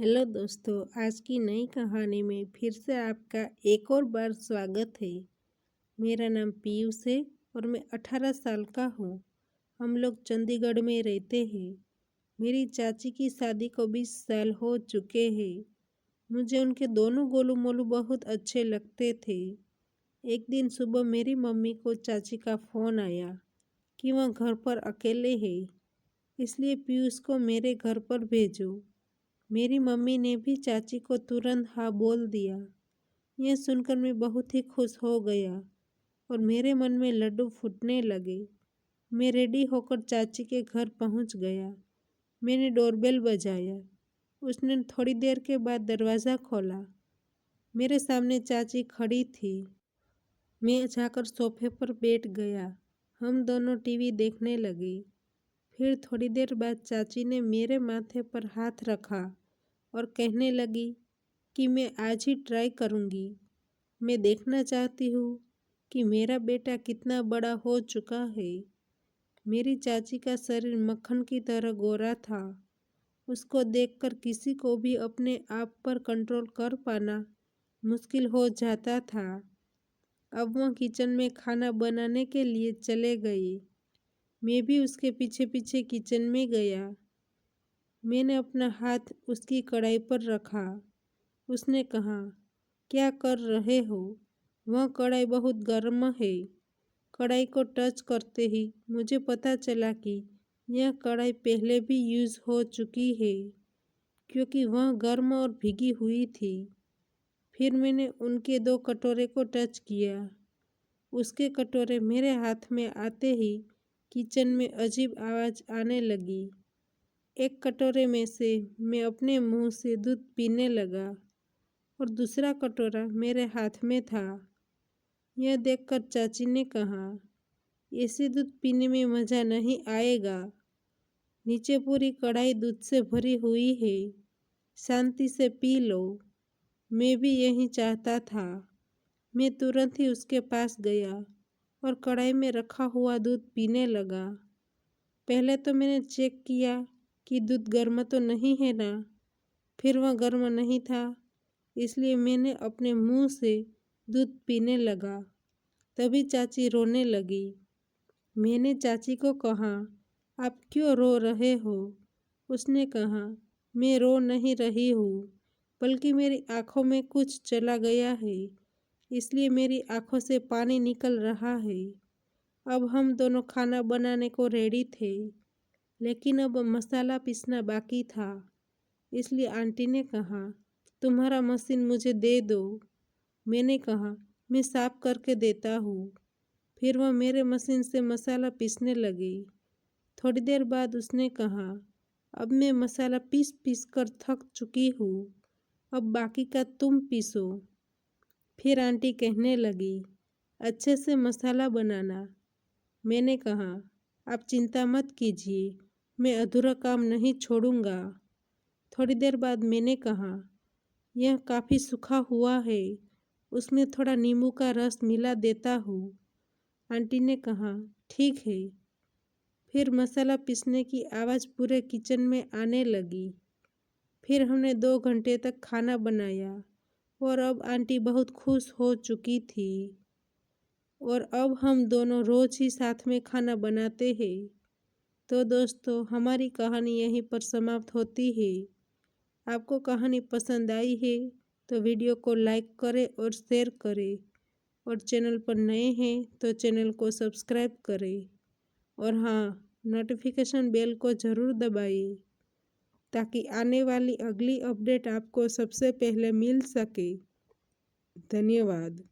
Hello दोस्तों, आज की नई कहानी में फिर से आपका एक और बार स्वागत है। मेरा नाम पीयूष है और मैं 18 साल का हूँ। हम लोग चंडीगढ़ में रहते हैं। मेरी चाची की शादी को 20 साल हो चुके हैं। मुझे उनके दोनों गोलू मोलू बहुत अच्छे लगते थे। एक दिन सुबह मेरी मम्मी को चाची का फ़ोन आया कि वह घर पर अकेले है, इसलिए पीयूष को मेरे घर पर भेजो। मेरी मम्मी ने भी चाची को तुरंत हाँ बोल दिया। यह सुनकर मैं बहुत ही खुश हो गया और मेरे मन में लड्डू फूटने लगे। मैं रेडी होकर चाची के घर पहुंच गया। मैंने डोरबेल बजाया। उसने थोड़ी देर के बाद दरवाज़ा खोला। मेरे सामने चाची खड़ी थी। मैं जाकर सोफे पर बैठ गया। हम दोनों टीवी देखने लगे। फिर थोड़ी देर बाद चाची ने मेरे माथे पर हाथ रखा और कहने लगी कि मैं आज ही ट्राई करूँगी। मैं देखना चाहती हूँ कि मेरा बेटा कितना बड़ा हो चुका है। मेरी चाची का शरीर मक्खन की तरह गोरा था। उसको देखकर किसी को भी अपने आप पर कंट्रोल कर पाना मुश्किल हो जाता था। अब वह किचन में खाना बनाने के लिए चले गए। मैं भी उसके पीछे पीछे किचन में गया। मैंने अपना हाथ उसकी कढ़ाई पर रखा। उसने कहा, क्या कर रहे हो? वह कढ़ाई बहुत गर्म है। कढ़ाई को टच करते ही मुझे पता चला कि यह कढ़ाई पहले भी यूज़ हो चुकी है, क्योंकि वह गर्म और भीगी हुई थी। फिर मैंने उनके 2 कटोरे को टच किया। उसके कटोरे मेरे हाथ में आते ही किचन में अजीब आवाज़ आने लगी। एक कटोरे में से मैं अपने मुंह से दूध पीने लगा और दूसरा कटोरा मेरे हाथ में था। यह देखकर चाची ने कहा, ऐसे दूध पीने में मज़ा नहीं आएगा। नीचे पूरी कढ़ाई दूध से भरी हुई है। शांति से पी लो। मैं भी यही चाहता था। मैं तुरंत ही उसके पास गया और कढ़ाई में रखा हुआ दूध पीने लगा। पहले तो मैंने चेक किया कि दूध गर्म तो नहीं है ना। फिर वह गर्म नहीं था, इसलिए मैंने अपने मुंह से दूध पीने लगा। तभी चाची रोने लगी। मैंने चाची को कहा, आप क्यों रो रहे हो? उसने कहा, मैं रो नहीं रही हूँ, बल्कि मेरी आँखों में कुछ चला गया है, इसलिए मेरी आँखों से पानी निकल रहा है। अब हम दोनों खाना बनाने को रेडी थे, लेकिन अब मसाला पीसना बाकी था। इसलिए आंटी ने कहा, तुम्हारा मशीन मुझे दे दो। मैंने कहा, मैं साफ करके देता हूँ। फिर वह मेरे मशीन से मसाला पीसने लगी। थोड़ी देर बाद उसने कहा, अब मैं मसाला पीस पीस कर थक चुकी हूँ, अब बाकी का तुम पीसो। फिर आंटी कहने लगी, अच्छे से मसाला बनाना। मैंने कहा, आप चिंता मत कीजिए, मैं अधूरा काम नहीं छोड़ूंगा। थोड़ी देर बाद मैंने कहा, यह काफ़ी सूखा हुआ है, उसमें थोड़ा नींबू का रस मिला देता हूँ। आंटी ने कहा, ठीक है। फिर मसाला पीसने की आवाज़ पूरे किचन में आने लगी। फिर हमने 2 घंटे तक खाना बनाया और अब आंटी बहुत खुश हो चुकी थी और अब हम दोनों रोज़ ही साथ में खाना बनाते हैं। तो दोस्तों, हमारी कहानी यहीं पर समाप्त होती है। आपको कहानी पसंद आई है तो वीडियो को लाइक करें और शेयर करें, और चैनल पर नए हैं तो चैनल को सब्सक्राइब करें, और हाँ, नोटिफिकेशन बेल को ज़रूर दबाइए ताकि आने वाली अगली अपडेट आपको सबसे पहले मिल सके। धन्यवाद।